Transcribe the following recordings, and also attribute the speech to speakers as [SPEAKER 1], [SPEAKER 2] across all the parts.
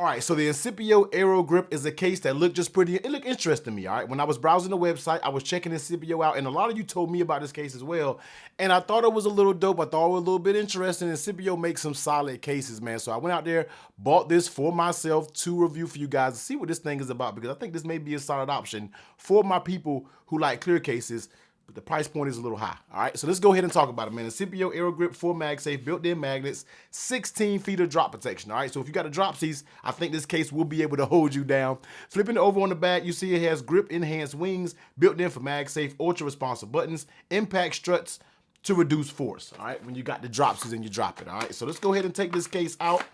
[SPEAKER 1] All right, so the Incipio AeroGrip is a case that looked just pretty, it looked interesting to me, all right? When I was browsing the website, I was checking Incipio out, and a lot of you told me about this case as well, and I thought it was a little dope. I thought it was a little bit interesting. Incipio makes some solid cases, man. So I went out there, bought this for myself to review for you guys to see what this thing is about, because I think this may be a solid option for my people who like clear cases. But the price point is a little high. All right, so let's go ahead and talk about it, man. Incipio AeroGrip for MagSafe, built-in magnets, 16 feet of drop protection. All right, so if you got a dropsies, I think this case will be able to hold you down. Flipping it over on the back, you see it has grip enhanced wings, built in for MagSafe, ultra responsive buttons, impact struts to reduce force. All right, when you got the dropsies and you drop it. All right, so let's go ahead and take this case out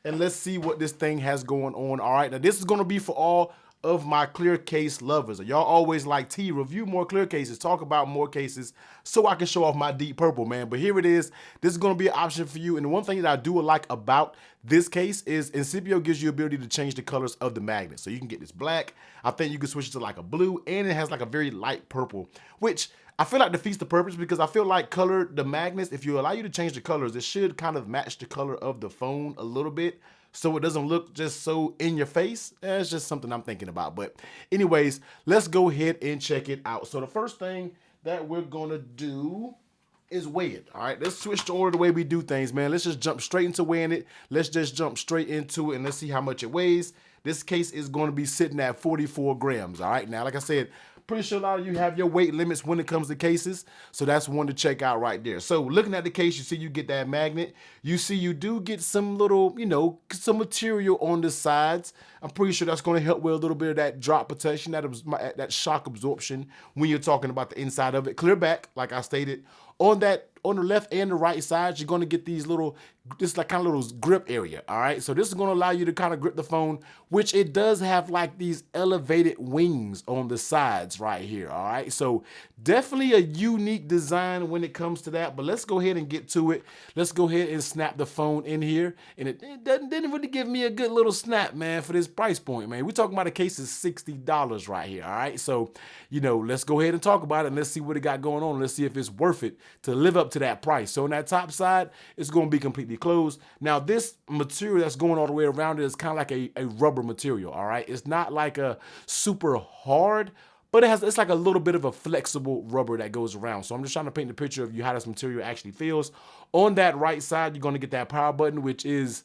[SPEAKER 1] and let's see what this thing has going on. All right, now this is going to be for all of my clear case lovers. Y'all always like, T, review more clear cases, talk about more cases so I can show off my deep purple, man. But here it is. This is going to be an option for you. And the one thing that I do like about this case is Incipio gives you the ability to change the colors of the magnet. So you can get this black. I think you can switch it to like a blue, and it has like a very light purple, which I feel like defeats the purpose, because I feel like the magnets, if you allow you to change the colors, it should kind of match the color of the phone a little bit, so it doesn't look just so in your face. It's just something I'm thinking about. But anyways, let's go ahead and check it out. So the first thing that we're gonna do is weigh it. All right, let's switch to order the way we do things, man. Let's just jump straight into weighing it. Let's just jump straight into it and let's see how much it weighs. This case is going to be sitting at 44 grams. All right, now, like I said, pretty sure a lot of you have your weight limits when it comes to cases, so that's one to check out right there. So looking at the case, you see you get that magnet. You see you do get some little, some material on the sides. I'm pretty sure that's going to help with a little bit of that drop protection, that shock absorption when you're talking about the inside of it. Clear back, like I stated. On the left and the right side, you're going to get these little, this like kind of little grip area. All right, so this is going to allow you to kind of grip the phone, which it does have like these elevated wings on the sides right here. All right, so definitely a unique design when it comes to that. But let's go ahead and get to it. Let's go ahead and snap the phone in here, and it didn't really give me a good little snap, man, for this price point, man. We're talking about a case of $60 right here. All right, so let's go ahead and talk about it, and let's see what it got going on. Let's see if it's worth it to live up to that price. So on that top side, it's going to be completely closed. Now this material that's going all the way around it is kind of like a rubber material. All right, it's not like a super hard, but it's like a little bit of a flexible rubber that goes around. So I'm just trying to paint the picture of you how this material actually feels. On that right side, you're going to get that power button, which is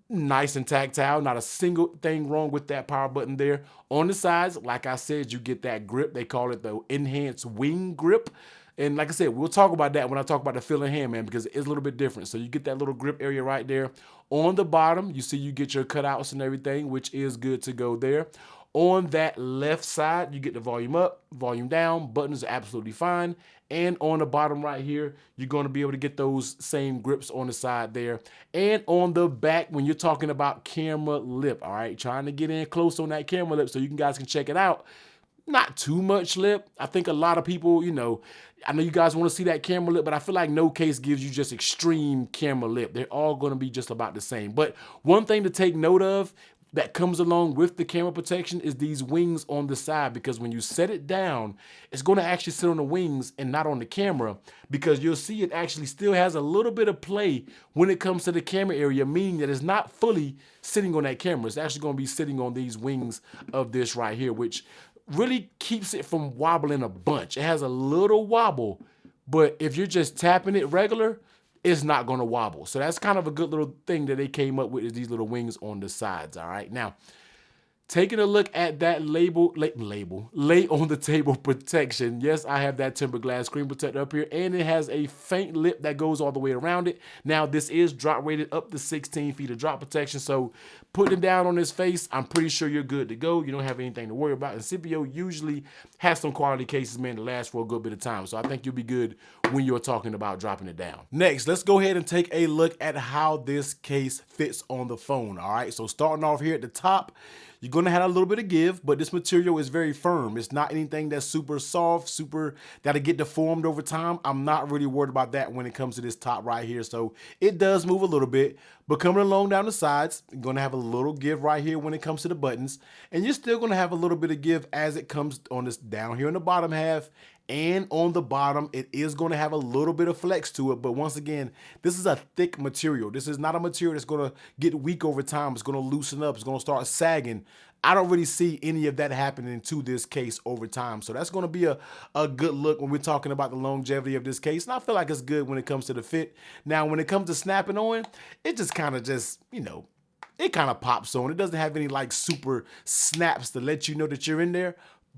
[SPEAKER 1] nice and tactile. Not a single thing wrong with that power button there. On the sides, like I said, you get that grip. They call it the enhanced wing grip. And like I said, we'll talk about that when I talk about the feel in hand, man, because it's a little bit different. So you get that little grip area right there. On the bottom, you see you get your cutouts and everything, which is good to go there. On that left side, you get the volume up, volume down. Buttons are absolutely fine. And on the bottom right here, you're going to be able to get those same grips on the side there. And on the back, when you're talking about camera lip, all right, trying to get in close on that camera lip so you guys can check it out. Not too much lip. I think a lot of people, I know you guys want to see that camera lip, but I feel like no case gives you just extreme camera lip. They're all going to be just about the same. But one thing to take note of that comes along with the camera protection is these wings on the side, because when you set it down, it's going to actually sit on the wings and not on the camera, because you'll see it actually still has a little bit of play when it comes to the camera area, meaning that it's not fully sitting on that camera. It's actually going to be sitting on these wings of this right here, which really keeps it from wobbling a bunch. It has a little wobble, but if you're just tapping it regular, it's not going to wobble. So that's kind of a good little thing that they came up with, is these little wings on the sides. All right, now taking a look at that lay on the table protection. Yes, I have that tempered glass screen protector up here, and it has a faint lip that goes all the way around it. Now this is drop rated up to 16 feet of drop protection, so putting it down on his face, I'm pretty sure you're good to go. You don't have anything to worry about. Incipio usually has some quality cases, man, that last for a good bit of time, so I think you'll be good when you're talking about dropping it down. Next, let's go ahead and take a look at how this case fits on the phone. All right, so starting off here at the top, you're going to have a little bit of give, but this material is very firm. It's not anything that's super soft, that'll get deformed over time. I'm not really worried about that when it comes to this top right here. So it does move a little bit, but coming along down the sides, you're going to have a little give right here when it comes to the buttons. And you're still going to have a little bit of give as it comes on this down here in the bottom half and on the bottom, it is going to have a little bit of flex to it. But once again, this is a thick material. This is not a material that's going to get weak over time. It's going to loosen up. It's going to start sagging. I don't really see any of that happening to this case over time. So that's going to be a good look when we're talking about the longevity of this case. And I feel like it's good when it comes to the fit. Now, when it comes to snapping on, it just kind of it kind of pops on. It doesn't have any like super snaps to let you know that you're in there.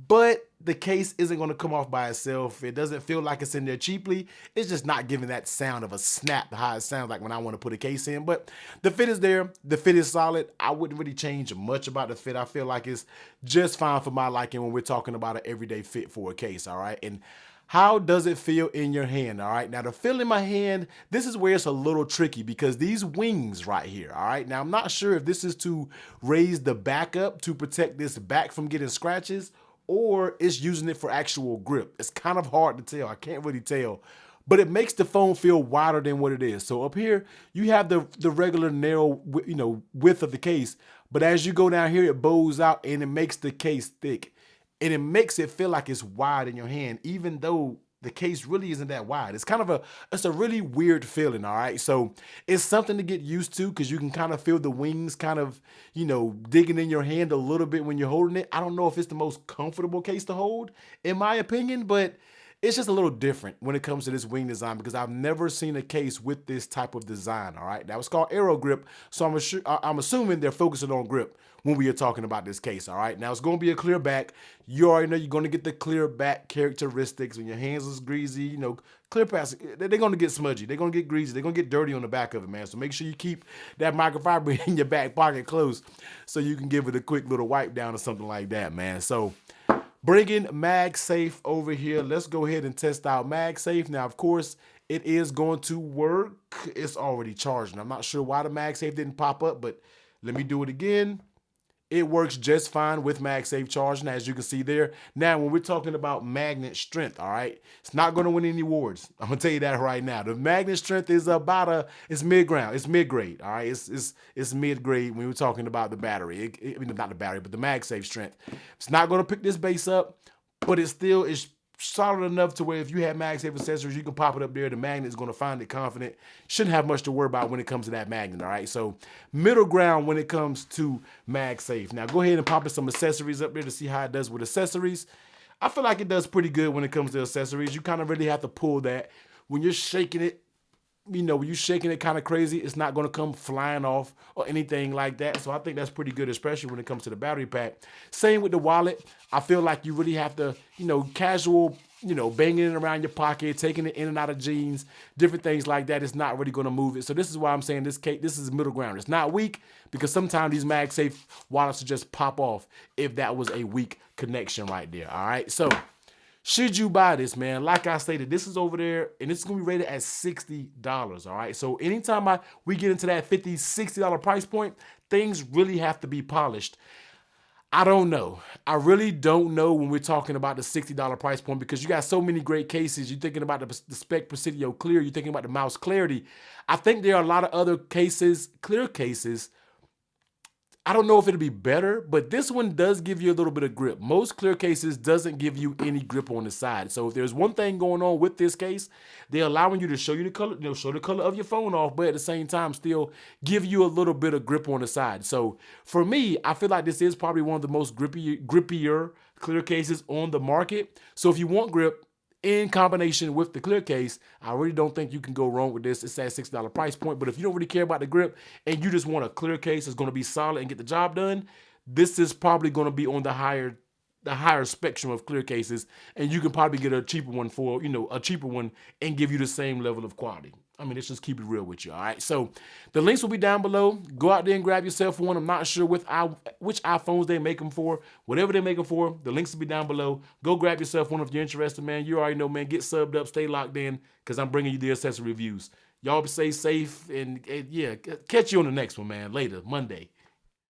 [SPEAKER 1] But the case isn't going to come off by itself. It doesn't feel like it's in there cheaply. It's just not giving that sound of a snap, how it sounds like when I want to put a case in. But the fit is there. The fit is solid. I wouldn't really change much about the fit. I feel like it's just fine for my liking when we're talking about an everyday fit for a case, all right? And how does it feel in your hand, all right? Now, the feel in my hand, this is where it's a little tricky because these wings right here, all right? Now, I'm not sure if this is to raise the back up to protect this back from getting scratches, or it's using it for actual grip. It's kind of hard to tell. I can't really tell. But it makes the phone feel wider than what it is. So up here, you have the regular narrow width of the case. But as you go down here, it bows out and it makes the case thick. And it makes it feel like it's wide in your hand, even though the case really isn't that wide. It's kind of it's a really weird feeling, all right? So it's something to get used to because you can kind of feel the wings kind of, digging in your hand a little bit when you're holding it. I don't know if it's the most comfortable case to hold, in my opinion, but it's just a little different when it comes to this wing design because I've never seen a case with this type of design, all right? Now, it's called AeroGrip, so I'm assuming they're focusing on grip when we are talking about this case, all right? Now, it's going to be a clear back. You already know you're going to get the clear back characteristics. When your hands is greasy, clear plastic, they're going to get smudgy. They're going to get greasy. They're going to get dirty on the back of it, man. So make sure you keep that microfiber in your back pocket close so you can give it a quick little wipe down or something like that, man. So bringing MagSafe over here, let's go ahead and test out MagSafe. Now, of course, it is going to work. It's already charging. I'm not sure why the MagSafe didn't pop up, but let me do it again. It works just fine with MagSafe charging, as you can see there. Now, when we're talking about magnet strength, all right, it's not going to win any awards. I'm going to tell you that right now. The magnet strength is it's mid-ground. It's mid-grade, all right? It's mid-grade when we're talking about the battery. Not the battery, but the MagSafe strength. It's not going to pick this base up, but it still is solid enough to where if you have MagSafe accessories, you can pop it up there. The magnet is going to find it confident. Shouldn't have much to worry about when it comes to that magnet, all right? So middle ground when it comes to MagSafe. Now, go ahead and pop in some accessories up there to see how it does with accessories. I feel like it does pretty good when it comes to accessories. You kind of really have to pull that. When you're shaking it, when you're shaking it kind of crazy, it's not going to come flying off or anything like that. So I think that's pretty good, especially when it comes to the battery pack. Same with the wallet. I feel like you really have to, casual, banging it around your pocket, taking it in and out of jeans, different things like that. It's not really going to move it. So this is why I'm saying this is middle ground. It's not weak because sometimes these MagSafe wallets will just pop off if that was a weak connection right there. All right. So should you buy this, man? Like I stated, this is over there, and this is going to be rated at $60, all right? So anytime we get into that $50, $60 price point, things really have to be polished. I don't know. I really don't know when we're talking about the $60 price point because you got so many great cases. You're thinking about the Spec Presidio Clear. You're thinking about the mouse clarity. I think there are a lot of other cases, clear cases. I don't know if it'll be better, but this one does give you a little bit of grip. Most clear cases doesn't give you any grip on the side. So if there's one thing going on with this case, they're allowing you to show you the color, show the color of your phone off, but at the same time still give you a little bit of grip on the side. So for me, I feel like this is probably one of the most grippier clear cases on the market. So if you want grip, in combination with the clear case, I really don't think you can go wrong with this. It's at $60 price point, but if you don't really care about the grip and you just want a clear case that's going to be solid and get the job done, this is probably going to be on the higher spectrum of clear cases, and you can probably get a cheaper one and give you the same level of quality. I mean, let's just keep it real with you, all right? So the links will be down below. Go out there and grab yourself one. I'm not sure which iPhones they make them for. Whatever they make them for, the links will be down below. Go grab yourself one if you're interested, man. You already know, man. Get subbed up. Stay locked in because I'm bringing you the accessory reviews. Y'all stay safe, and yeah, catch you on the next one, man. Later, Monday.